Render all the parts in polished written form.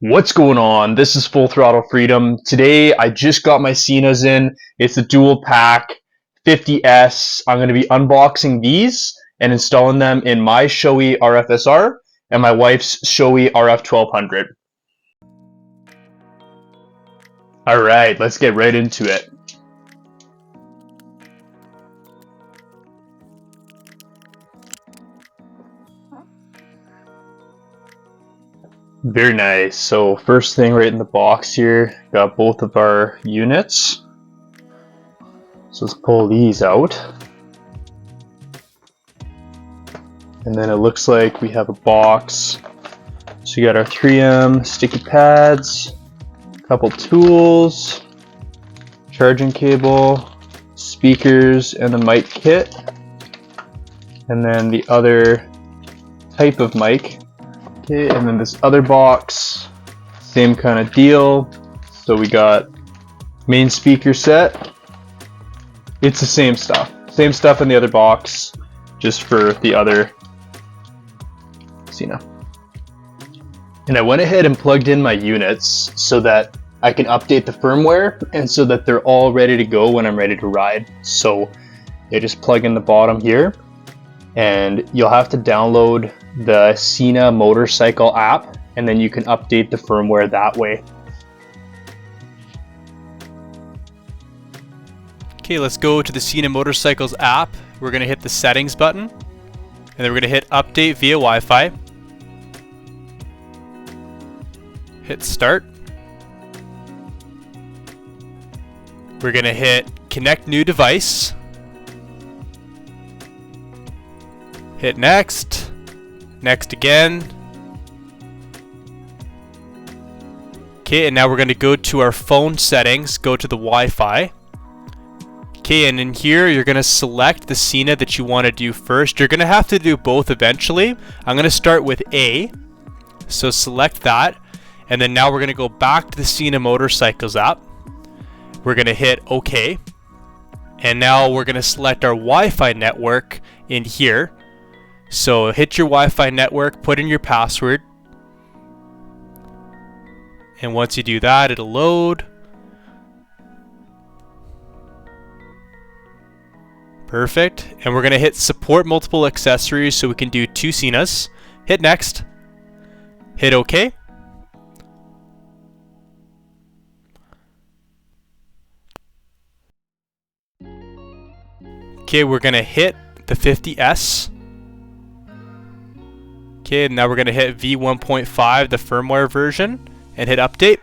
What's going on? This is Full Throttle Freedom. Today I just got my SENAs in. It's the dual pack 50S. I'm going to be unboxing these and installing them in my Shoei RF-SR and my wife's Shoei RF-1200. Alright, let's get right into it. Very nice. So first thing right in the box here, got both of our units. So let's pull these out. And then it looks like we have a box. So you got our 3M sticky pads, a couple tools, charging cable, speakers, and the mic kit. And then the other type of mic. Okay, and then this other box, same kind of deal. So we got main speaker set. It's the same stuff in the other box, just for the other SENA. And I went ahead and plugged in my units so that I can update the firmware and so that they're all ready to go when I'm ready to ride. So they just plug in the bottom here, and you'll have to download the SENA motorcycle app, and then you can update the firmware that way. Okay, let's go to the SENA Motorcycles app. We're going to hit the settings button, and then we're going to hit update via Wi-Fi. Hit start. We're going to hit connect new device. Hit next. Next again. Okay, and now we're going to go to our phone settings, go to the Wi-Fi. Okay, and in here you're going to select the SENA that you want to do first. You're going to have to do both eventually. I'm going to start with A, so select that, and then now we're going to go back to the SENA Motorcycles app. We're going to hit OK, and now we're going to select our Wi-Fi network in here. So hit your Wi-Fi network, put in your password, and once you do that, it'll load. Perfect. And we're going to hit support multiple accessories so we can do 2 SENAs. Hit next. Hit OK. Okay, we're going to hit the 50S. Okay, now we're going to hit V1.5, the firmware version, and hit update.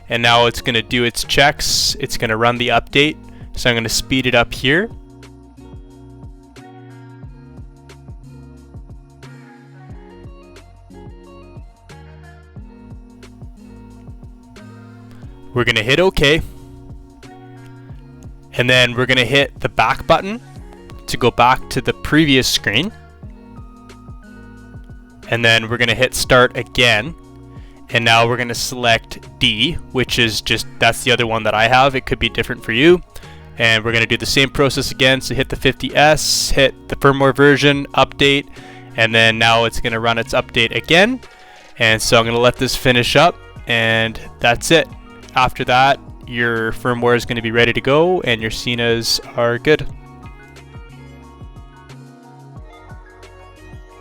And now it's going to do its checks. It's going to run the update. So I'm going to speed it up here. We're going to hit OK. And then we're going to hit the back button to go back to the previous screen. And then we're going to hit start again. And now we're going to select D, which is that's the other one that I have. It could be different for you. And we're going to do the same process again. So hit the 50S, hit the firmware version, update, and then now it's going to run its update again. And so I'm going to let this finish up, and that's it. After that, your firmware is going to be ready to go, and your SENAs are good.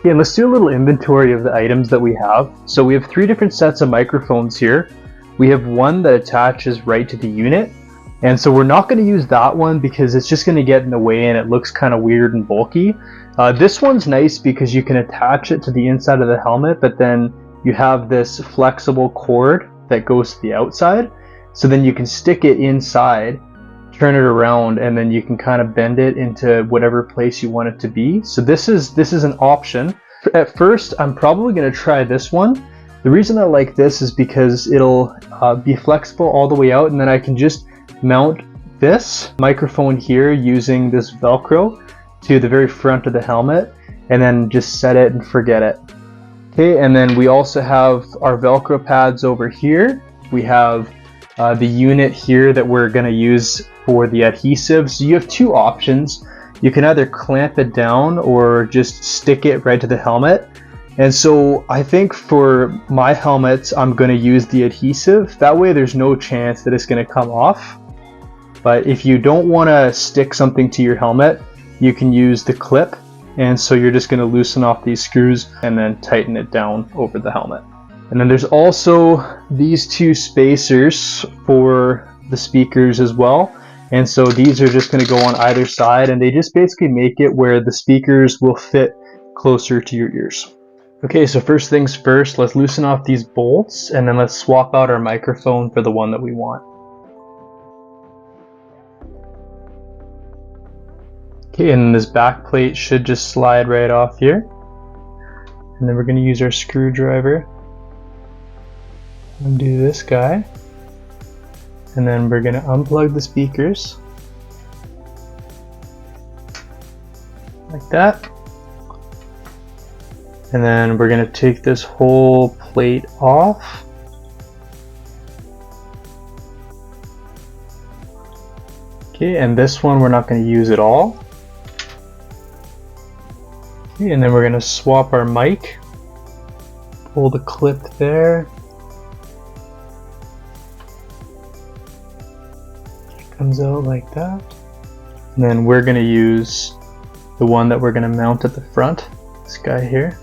Okay, let's do a little inventory of the items that we have. So we have 3 different sets of microphones here. We have one that attaches right to the unit, and so we're not going to use that one because it's just going to get in the way and it looks kind of weird and bulky. This one's nice because you can attach it to the inside of the helmet, but then you have this flexible cord that goes to the outside, so then you can stick it inside, turn it around, and then you can kind of bend it into whatever place you want it to be. So this is an option. At first, I'm probably going to try this one. The reason I like this is because it'll be flexible all the way out, and then I can just mount this microphone here using this Velcro to the very front of the helmet, and then just set it and forget it. Okay, and then we also have our Velcro pads over here. We have the unit here that we're going to use for the adhesive. So you have 2 options. You can either clamp it down or just stick it right to the helmet. And so I think for my helmet, I'm going to use the adhesive. That way there's no chance that it's going to come off. But if you don't want to stick something to your helmet, you can use the clip. And so you're just going to loosen off these screws and then tighten it down over the helmet. And then there's also these two spacers for the speakers as well. And so these are just going to go on either side, and they just basically make it where the speakers will fit closer to your ears. Okay, so first things first, let's loosen off these bolts, and then let's swap out our microphone for the one that we want. Okay, and this back plate should just slide right off here. And then we're going to use our screwdriver. Undo this guy. And then we're going to unplug the speakers. Like that. And then we're going to take this whole plate off. Okay, and this one we're not going to use at all. Okay, and then we're going to swap our mic. Pull the clip there. It comes out like that. And then we're going to use the one that we're going to mount at the front. This guy here.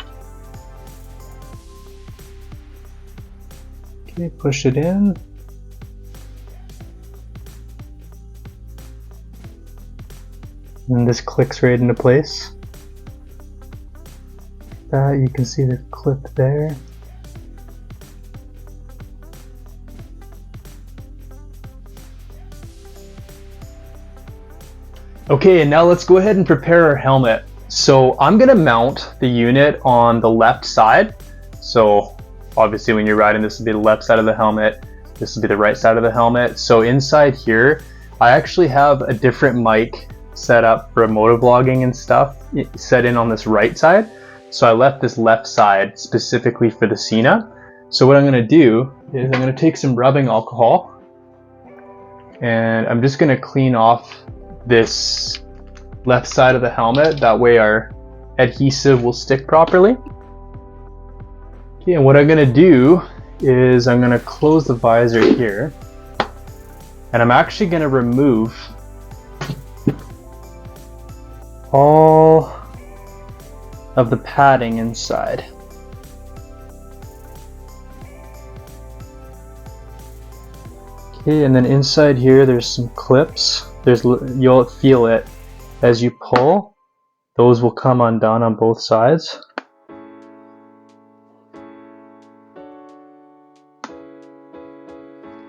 Okay, push it in. And this clicks right into place. That you can see the clip there. Okay, and now let's go ahead and prepare our helmet. So I'm gonna mount the unit on the left side. So obviously when you're riding, this will be the left side of the helmet. This will be the right side of the helmet. So inside here, I actually have a different mic set up for motovlogging and stuff set in on this right side. So I left this left side specifically for the SENA. So what I'm gonna do is I'm gonna take some rubbing alcohol and I'm just gonna clean off this left side of the helmet. That way our adhesive will stick properly. Okay, and what I'm gonna do is I'm gonna close the visor here, and I'm actually gonna remove all of the padding inside. Okay, and then inside here there's some clips. You'll feel it as you pull. Those will come undone on both sides.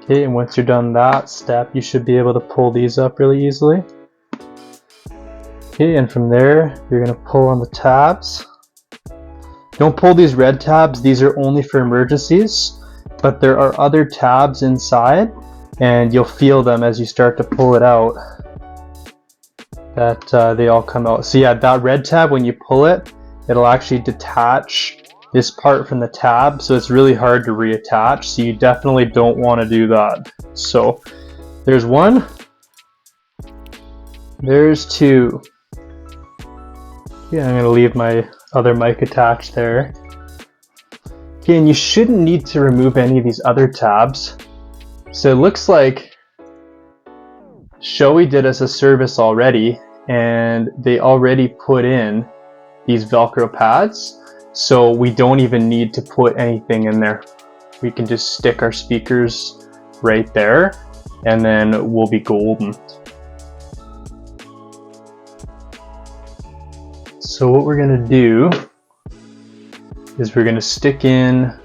Okay, and once you're done that step, you should be able to pull these up really easily. Okay, and from there, you're going to pull on the tabs. Don't pull these red tabs, these are only for emergencies, but there are other tabs inside, and you'll feel them as you start to pull it out, that they all come out. So yeah, that red tab, when you pull it, it'll actually detach this part from the tab, so it's really hard to reattach, so you definitely don't want to do that. So there's one, there's two. Yeah, I'm going to leave my other mic attached there. Okay, and you shouldn't need to remove any of these other tabs. So it looks like Shoei did us a service already, and they already put in these Velcro pads, so we don't even need to put anything in there. We can just stick our speakers right there, and then we'll be golden. So what we're going to do is we're going to stick in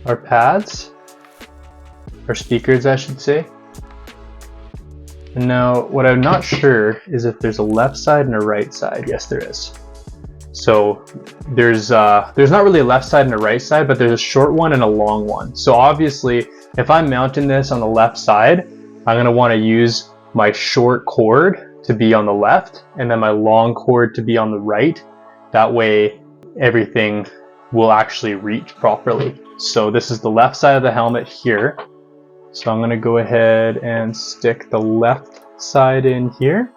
our pads, our speakers I should say. And now what I'm not sure is if there's a left side and a right side. Yes, there is. So there's not really a left side and a right side, but there's a short one and a long one. So obviously if I'm mounting this on the left side, I'm going to want to use my short cord to be on the left and then my long cord to be on the right. That way everything will actually reach properly. So this is the left side of the helmet here. So I'm going to go ahead and stick the left side in here.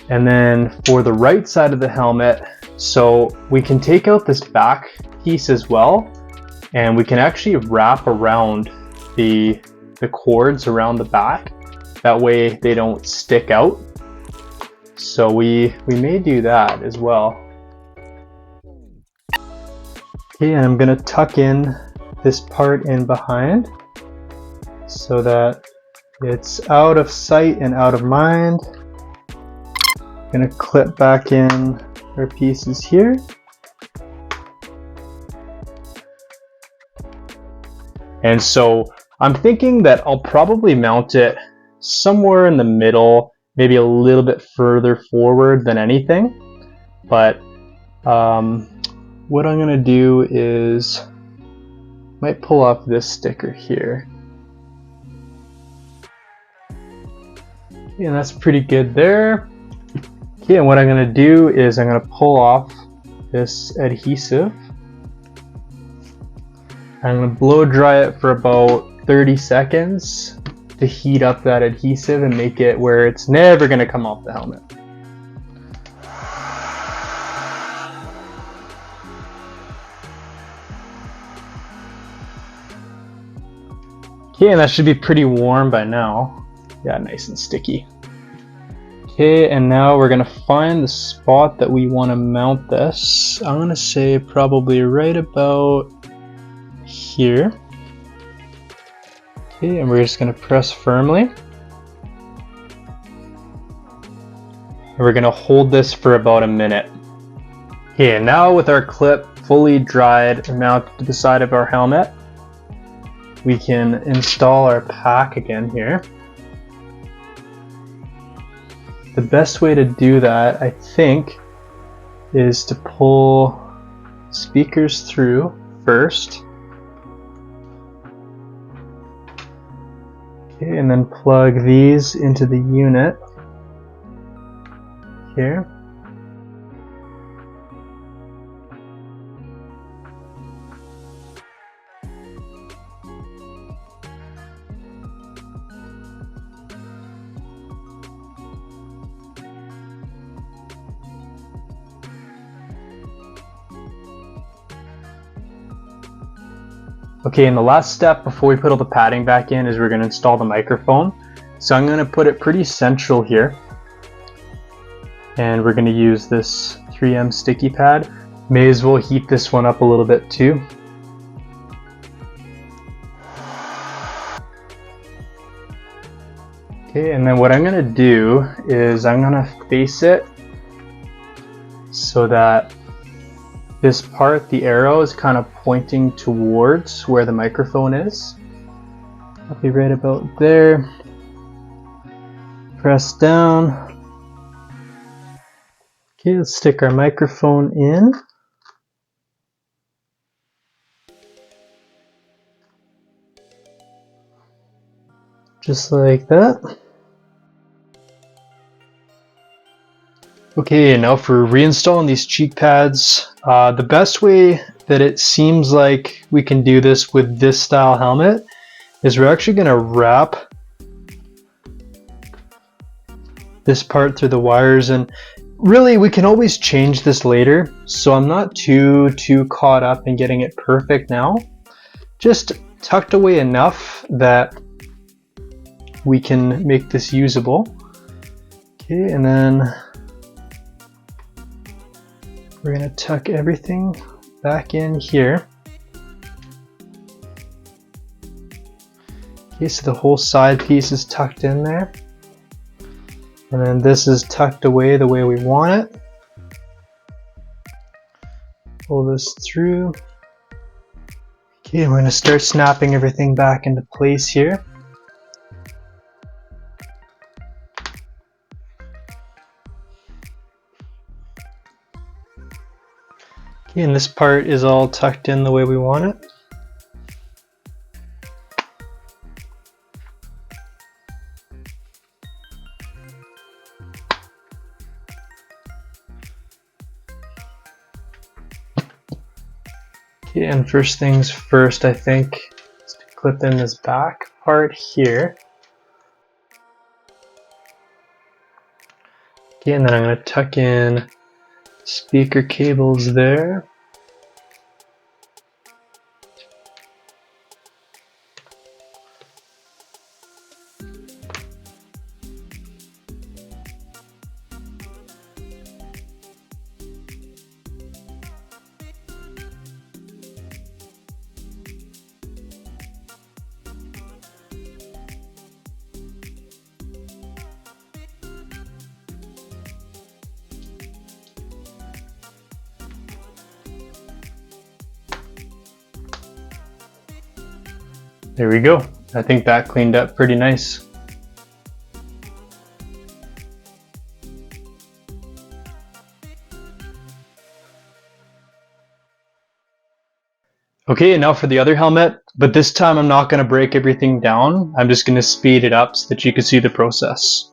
And then for the right side of the helmet, so we can take out this back piece as well, and we can actually wrap around the cords around the back. That way they don't stick out. So we may do that as well. Okay, and I'm gonna tuck in this part in behind so that it's out of sight and out of mind. Gonna clip back in our pieces here. And so I'm thinking that I'll probably mount it somewhere in the middle, maybe a little bit further forward than anything. But what I'm gonna do is might pull off this sticker here. Okay, and that's pretty good there. Okay, and what I'm going to do is I'm going to pull off this adhesive. I'm going to blow dry it for about 30 seconds to heat up that adhesive and make it where it's never going to come off the helmet. Okay, and that should be pretty warm by now. Yeah, nice and sticky. Okay, and now we're gonna find the spot that we want to mount this. I'm gonna say probably right about here. Okay, and we're just gonna press firmly. And we're gonna hold this for about a minute. Okay, and now with our clip fully dried and mounted to the side of our helmet, we can install our pack again here. The best way to do that, I think, is to pull speakers through first. Okay, and then plug these into the unit here. Okay, and the last step before we put all the padding back in is we're going to install the microphone. So I'm going to put it pretty central here. And we're going to use this 3M sticky pad. May as well heat this one up a little bit too. Okay, and then what I'm going to do is I'm going to face it so that this part, the arrow, is kind of pointing towards where the microphone is. I'll be right about there. Press down. Okay, let's stick our microphone in. Just like that. Okay, now for reinstalling these cheek pads, the best way that it seems like we can do this with this style helmet is we're actually going to wrap this part through the wires, and really we can always change this later, so I'm not too caught up in getting it perfect now. Just tucked away enough that we can make this usable. Okay, and then we're going to tuck everything back in here. Okay, so the whole side piece is tucked in there. And then this is tucked away the way we want it. Pull this through. Okay, we're going to start snapping everything back into place here. Okay, and this part is all tucked in the way we want it. Okay, and first things first, I think, is to clip in this back part here. Okay, and then I'm going to tuck in speaker cables there. There we go. I think that cleaned up pretty nice. Okay, and now for the other helmet, but this time I'm not going to break everything down. I'm just going to speed it up so that you can see the process.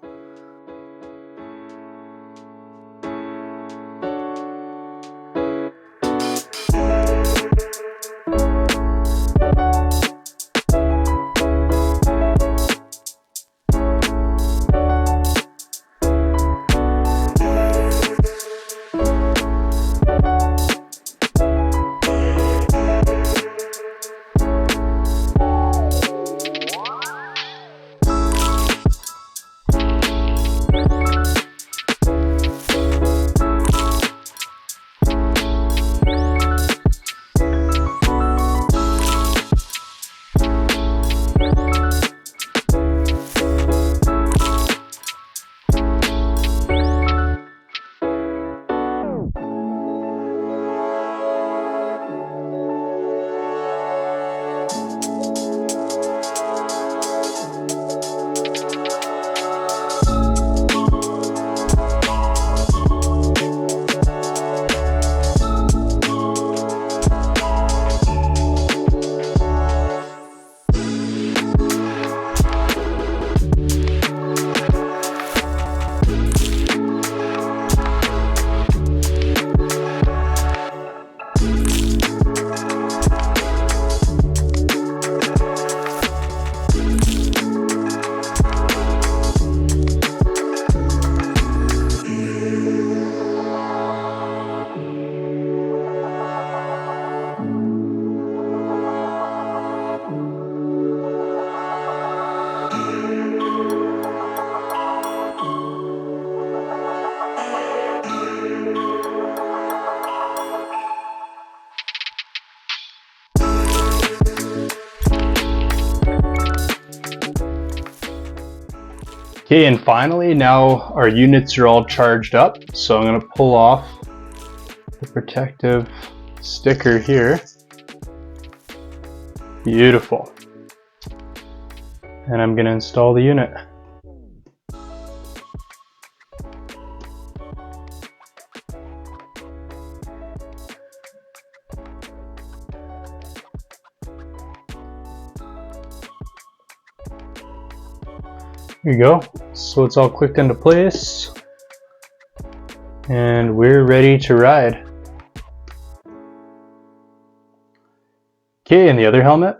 Okay, and finally, now our units are all charged up. So I'm going to pull off the protective sticker here. Beautiful. And I'm going to install the unit. Here you go. So it's all clicked into place. And we're ready to ride. Okay, and the other helmet.